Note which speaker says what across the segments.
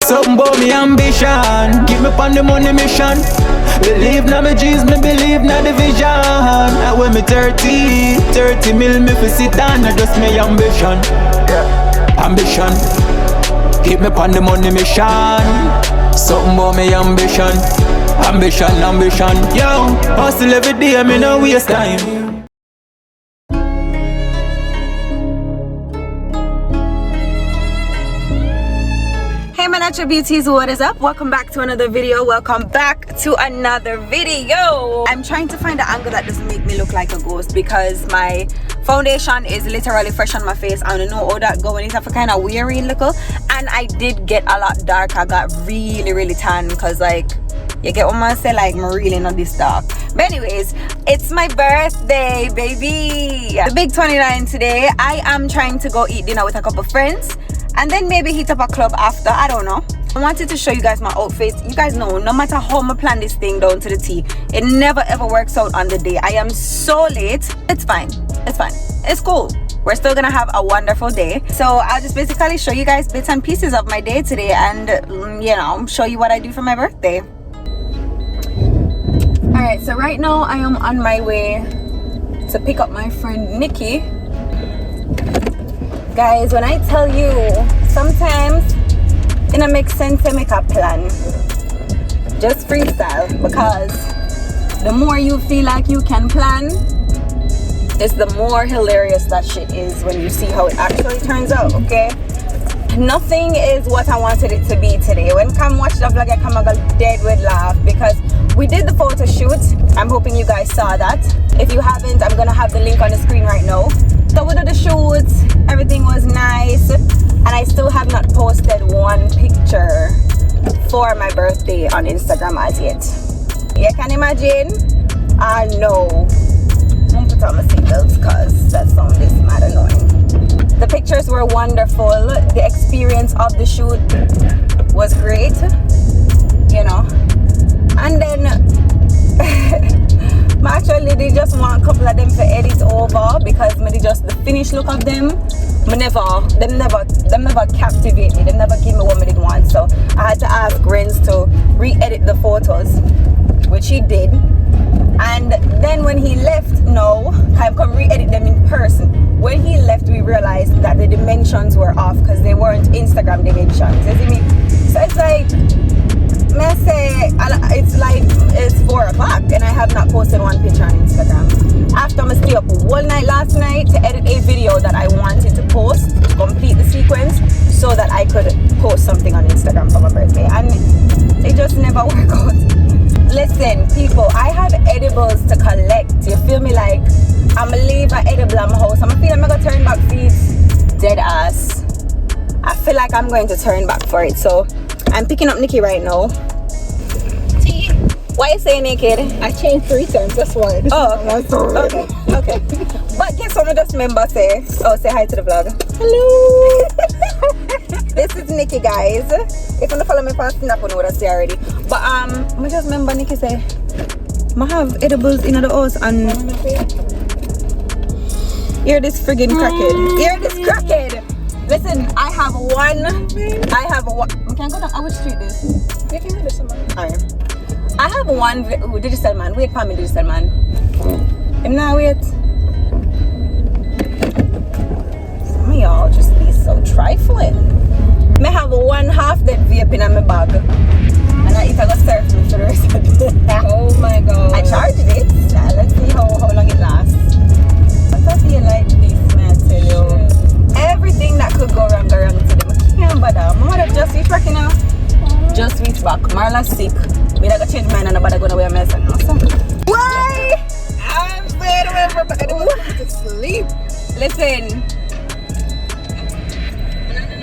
Speaker 1: Something about me ambition. Keep me on the money mission. Believe na me G's, me believe na the vision. And when me 30 mil me fi sit down. That's just me ambition. Ambition. Keep me on the money mission. Something about me ambition. Ambition. Yo, hustle every day, me no waste time.
Speaker 2: Hey my natural beauties, what is up? Welcome back to another video. I'm trying to find an angle that doesn't make me look like a ghost because my foundation is literally fresh on my face. I don't know all that going. It's kind of weary looking, and I did get a lot dark. I got really tan because like you get what I say, like I'm really not this dark. But anyways, it's my birthday, baby. The big 29 today. I am trying to go eat dinner with a couple friends and then maybe hit up a club after. I don't know. I wanted to show you guys my outfit. You guys know, no matter how I plan this thing down to the T, it never ever works out on the day. I am so late. It's fine. It's cool. We're still gonna have a wonderful day. So I'll just basically show you guys bits and pieces of my day today and you know, show you what I do for my birthday. Alright, so right now I am on my way to pick up my friend Nikki. Guys, when I tell you, sometimes it don't make sense to make a plan. Just freestyle, because the more you feel like you can plan, it's the more hilarious that shit is when you see how it actually turns out, okay? Nothing is what I wanted it to be today. When Cam watched the vlog, I got dead with laugh because we did the photo shoot. I'm hoping you guys saw that. If you haven't, I'm gonna have the link on the screen right now. So we did the shoot, everything was nice, and I still have not posted one picture for my birthday on Instagram as yet. You can imagine? I know. I'm gonna put on my seatbelts because that sound is mad annoying. The pictures were wonderful. The experience of the shoot was great, you know. And then actually they just want a couple of them to edit over because maybe just the finished look of them never captivate me. They never give me what I did want. So I had to ask Renz to re-edit the photos, which he did. And then when he left, I come re-edit them in person. When he left, we realized that the dimensions were off because they weren't Instagram dimensions. You see me? So it's like, it's 4 o'clock and I have not posted one picture on Instagram. After I stay up all night last night to edit a video that I wanted to post, complete the sequence, so that I could post something on Instagram for my birthday, and it just never worked out. Listen, people, I have edibles to collect. You feel me? Like, I'm gonna leave an edible at my house. I'm gonna turn back feet, dead ass. I feel like I'm going to turn back for it. So I'm picking up Nikki right now. Why you say naked?
Speaker 3: I changed 3 times, that's why.
Speaker 2: Okay. But guess what I just remember say hi to the vlog.
Speaker 3: Hello.
Speaker 2: This is Nikki, guys. If you don't follow me on Snap, you know what I say already. But I just remember Nikki say I have edibles in the house and hear this friggin' crackhead. Listen, I have one. We can go down. I will street this.
Speaker 3: We can go to somewhere.
Speaker 2: Alright. I have one digital man. Wait for me, digital man. Him now wait. Some of y'all just be so trifling. I have one half that vape in my bag. And I eat a surf me for the rest of the day.
Speaker 3: Oh my god.
Speaker 2: I charged it. Let's see how long it lasts. What I feel like this, man, I tell you. Everything that could go wrong to them. I can't bother. My mother just reach back now. Just reach back. Marla's sick. Me not gonna change mine and nobody gonna wear my son. Why?
Speaker 3: I'm staying away from to sleep.
Speaker 2: Listen.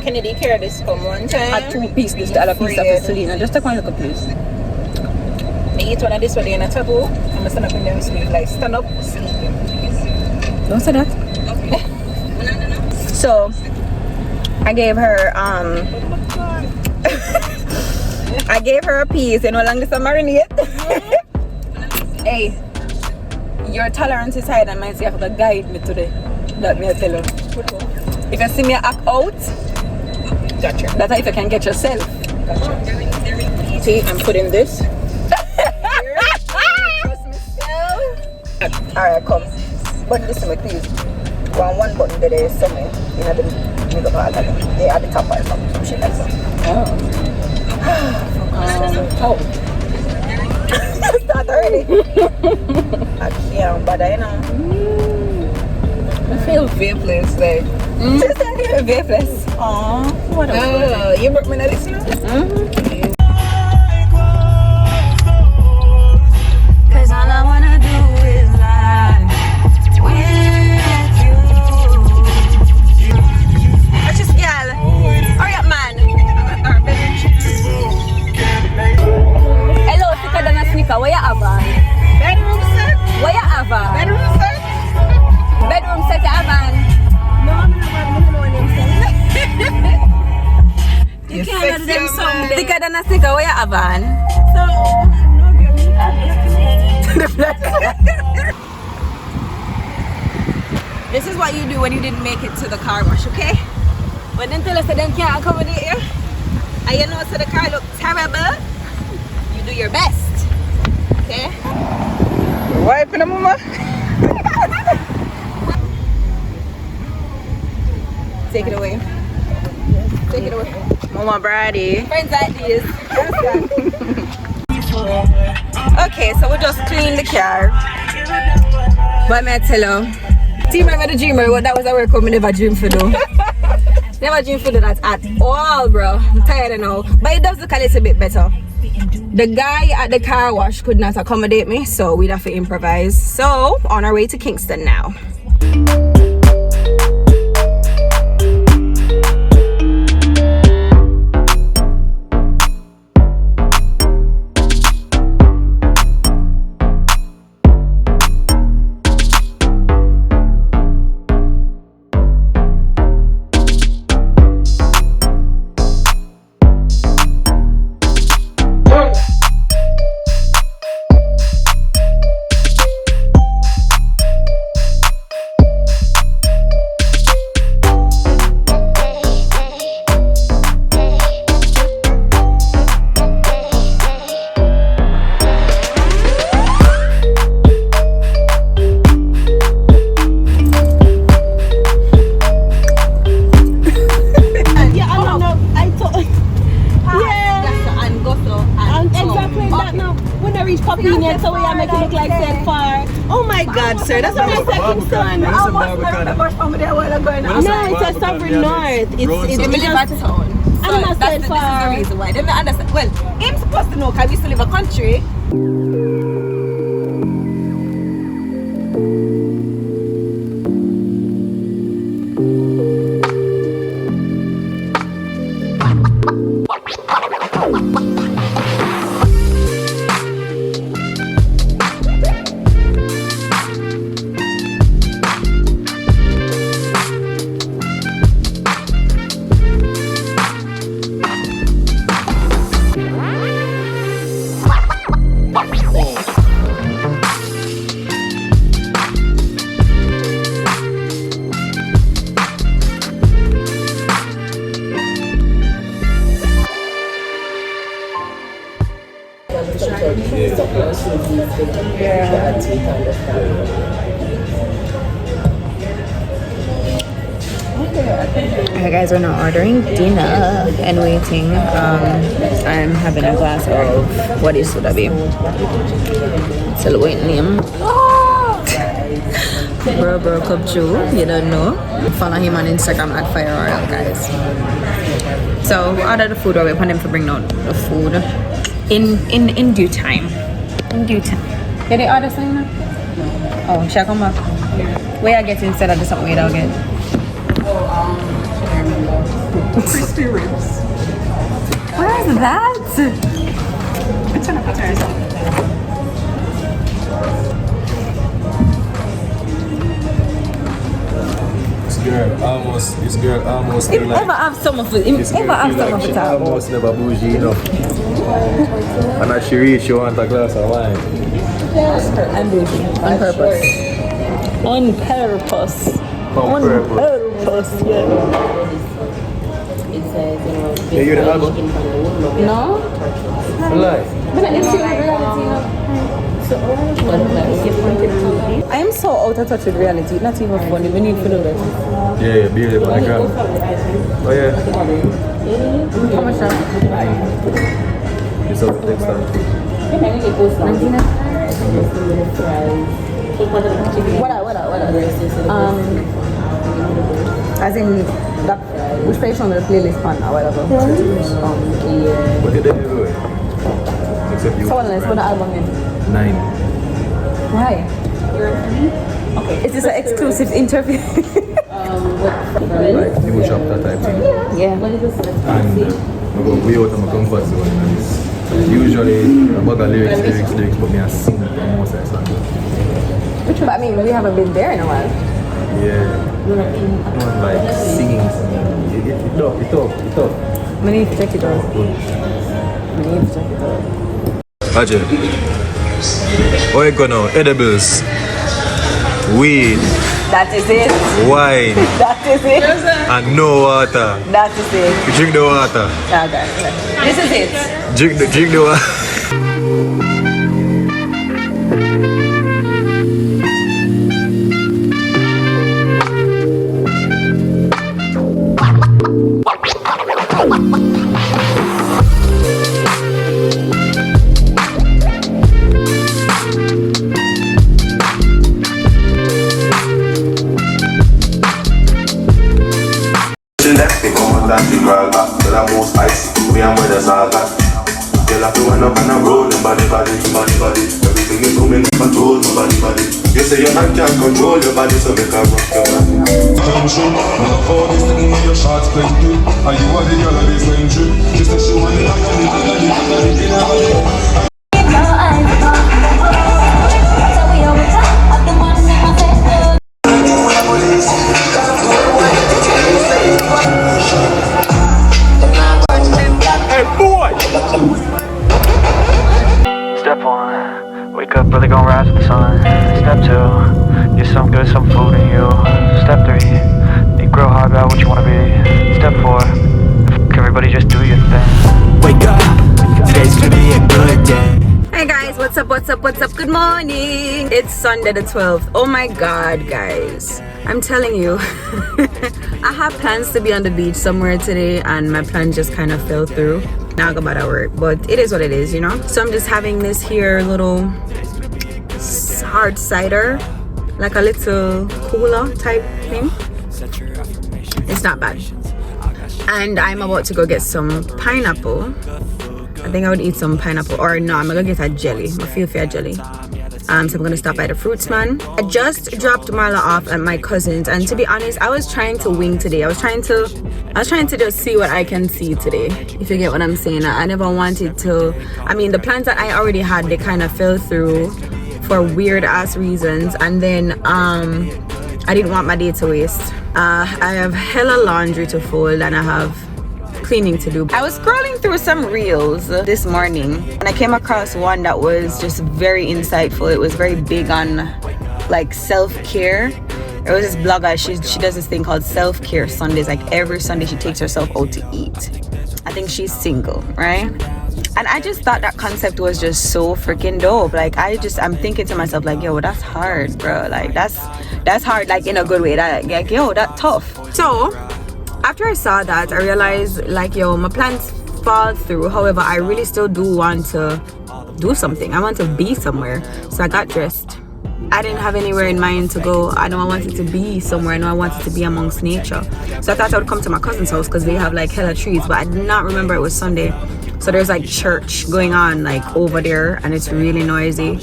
Speaker 3: Kennedy carry this come one time.
Speaker 2: A 2-piece this to a piece of Selena. Just take one look, please.
Speaker 3: I eat one of this one in a taboo. I'm gonna stand up in them sleep. Like stand up, sleep.
Speaker 2: Don't say that.
Speaker 3: Okay.
Speaker 2: So I gave her I gave her a piece, you know, long this marinate. Hey, your tolerance is higher than mine, so you have to guide me today. That me I tell you. If you see me act out,
Speaker 3: Gotcha.
Speaker 2: that's if you can get yourself.
Speaker 3: See, I'm putting this.
Speaker 2: Alright, come. But listen to me, please. One button there is somewhere. You know, the middle part of it. They at the top or some shit like that.
Speaker 3: Oh.
Speaker 2: Start already. I can't bother, you know.
Speaker 3: I feel vapeless, like.
Speaker 2: Just a little vapeless. Aww, what a
Speaker 3: You brought me this, you know?
Speaker 2: Cause all I wanna do is lie with you. That's just girl. Hurry up, man. Hello, thicker than a sneaker. Where you have on?
Speaker 3: Bedroom set?
Speaker 2: Where you have on?
Speaker 3: Bedroom set?
Speaker 2: Bedroom set you have on?
Speaker 3: No, I'm not one of them
Speaker 2: You can't do them someday. Thicker than a sneaker. Where you have on?
Speaker 3: So, no girl,
Speaker 2: This is what you do when you didn't make it to the car wash, okay? When them tell us that them can't accommodate you, and you know so the car look terrible, you do your best, okay?
Speaker 3: wiping them, mama.
Speaker 2: Take it away. Take it away.
Speaker 3: Mama Brady.
Speaker 2: Friends like this. Okay, so we just clean the car. What may I tell you? Team remember the dreamer, what that was a work we never dream for though. Never dream for that at all, bro. I'm tired now. But it does look a little bit better. The guy at the car wash could not accommodate me, so we'd have to improvise. So, on our way to Kingston now.
Speaker 3: Oh my God, sir, that's what I said. Kingston. No, it's a sovereign north. It's just town. I'm not saying far.
Speaker 2: This is the reason why. They don't understand. Well, I'm supposed to know because we used to live a country.
Speaker 4: Alright guys, we're now ordering dinner and waiting. I'm having a glass of what is soda be? It's a wait name. Bro Cup Chew, you don't know. Follow him on Instagram at Fire Royal, guys. So we ordered the food, or we want him to bring out the food in due time. In due time. Did they order something now? Oh, shall I come back? Where I get instead of the something without get?
Speaker 3: crispy ribs.
Speaker 4: What is that?
Speaker 3: It's an appetizer.
Speaker 5: This girl almost
Speaker 4: If ever have some of it, if ever have some of it,
Speaker 5: almost never bougie enough. And as she reach, she want a glass of wine.
Speaker 4: I'm bougie on purpose. On purpose.
Speaker 5: On purpose.
Speaker 4: Purpose, yeah.
Speaker 5: Yeah, you're the album.
Speaker 4: No?
Speaker 5: Lie.
Speaker 4: I am so out of touch with reality. Not even funny. We need to know that.
Speaker 5: Yeah, be there, my girl. Oh yeah.
Speaker 4: How much now?
Speaker 5: It's up next time.
Speaker 4: What? As in that which page on the playlist pan or whatever.
Speaker 5: What did they do? Except you.
Speaker 4: So what the album is?
Speaker 5: 9.
Speaker 4: Why? Okay. Is this an exclusive interview?
Speaker 5: Like new chapter type thing.
Speaker 4: Yeah.
Speaker 5: And we out of my comfort zone. Usually I'm about lyrics, but me I sing for most of the songs.
Speaker 4: But I mean, we haven't been there in a while.
Speaker 5: Yeah. Not like singing. It's tough.
Speaker 4: We need to check it out.
Speaker 5: Ajay, where you go now? Edibles, weed,
Speaker 4: That is it.
Speaker 5: wine,
Speaker 4: That is it.
Speaker 5: and no water.
Speaker 4: That is it.
Speaker 5: You drink the water.
Speaker 4: Okay. This is it.
Speaker 5: Drink the water.
Speaker 6: Left me come on and crawl back to the most icy. Me and brothers all got. Girl have to run up and a roll them body. Everything you do me control my body. You say your hand can't control your body, so make her rock your body.
Speaker 7: Attention, all this thing in your shots plenty. Are you a the girl of this century? She said she want it
Speaker 8: Step 1, wake up early, gonna rise with the sun. Step 2, get some good, some food in you. Step 3, you grow hard about what you wanna be. Step 4, everybody just do your thing.
Speaker 1: Wake up, today's gonna be a good day.
Speaker 4: Hey guys, what's up? Good morning. It's Sunday the 12th. Oh my god, guys. I'm telling you, I have plans to be on the beach somewhere today and my plan just kind of fell through. Now I go about our work, but it is what it is, you know? So I'm just having this here little hard cider, like a little cooler type thing. It's not bad. And I'm about to go get some pineapple. I think I would eat some pineapple, or no, I'm gonna get a jelly. I feel fair jelly. So I'm gonna stop by the fruits man. I just dropped Marla off at my cousin's, and to be honest, I was trying to wing today. I was trying to just see what I can see today, if you get what I'm saying. I never wanted to. I mean, the plans that I already had, they kind of fell through for weird ass reasons, and then I didn't want my day to waste. I have hella laundry to fold and I have cleaning to do. I was scrolling through some reels this morning and I came across one that was just very insightful. It was very big on like self-care. It was this blogger, she does this thing called self-care Sundays. Like every Sunday she takes herself out to eat. I think she's single, right? And I just thought that concept was just so freaking dope. Like I'm thinking to myself like, yo, that's hard, bro. Like that's hard, like in a good way. That like, yo, that's tough. So after I saw that, I realized like, yo, my plans fall through. However, I really still do want to do something. I want to be somewhere. So I got dressed. I didn't have anywhere in mind to go. I know I wanted to be somewhere. I know I wanted to be amongst nature. So I thought I would come to my cousin's house because they have like hella trees, but I did not remember it was Sunday. So there's like church going on like over there and it's really noisy.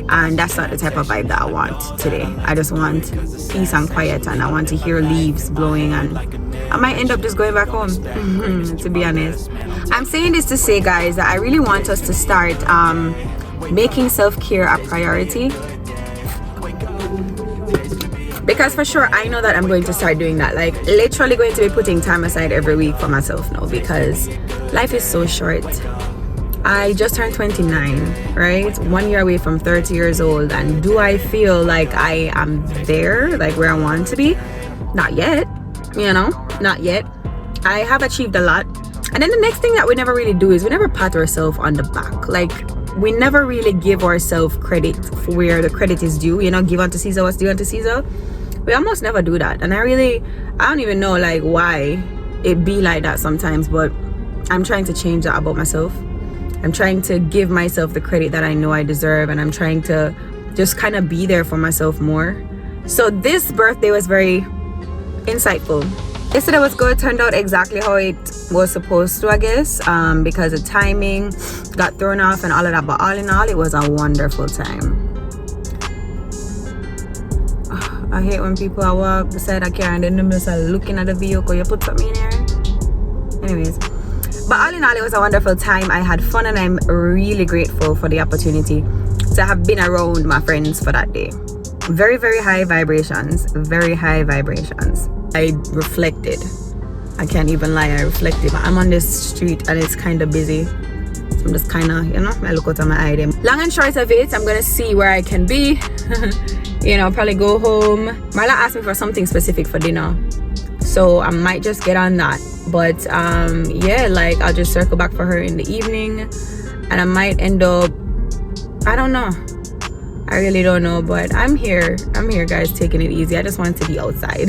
Speaker 4: And that's not the type of vibe that I want today. I just want peace and quiet, and I want to hear leaves blowing, and I might end up just going back home, to be honest. I'm saying this to say, guys, that I really want us to start making self-care a priority. Because for sure, I know that I'm going to start doing that. Like literally going to be putting time aside every week for myself now, because life is so short. I just turned 29, right? 1 year away from 30 years old. And do I feel like I am there, like where I want to be? Not yet, you know, not yet. I have achieved a lot. And then the next thing that we never really do is we never pat ourselves on the back. Like, we never really give ourselves credit for where the credit is due. You know, give unto Caesar what's due unto Caesar. We almost never do that. And I don't even know like why it be like that sometimes, but I'm trying to change that about myself. I'm trying to give myself the credit that I know I deserve, and I'm trying to just kind of be there for myself more. So this birthday was very insightful. Yesterday was good, turned out exactly how it was supposed to, I guess, because the timing got thrown off and all of that, but all in all, it was a wonderful time. I hate when people are walk beside a car and then them just are looking at the vehicle. You put something in here? Anyways, but all in all, it was a wonderful time. I had fun, and I'm really grateful for the opportunity to have been around my friends for that day. Very, very high vibrations, very high vibrations. I reflected. I can't even lie, I reflected. I'm on this street and it's kind of busy. So I'm just kind of, you know, I look out of my eye them. Long and short of it, I'm gonna see where I can be. You know, probably go home. Marla asked me for something specific for dinner, so I might just get on that. But yeah, like I'll just circle back for her in the evening, and I might end up, I don't know, I really don't know, but I'm here guys, taking it easy. I just want to be outside.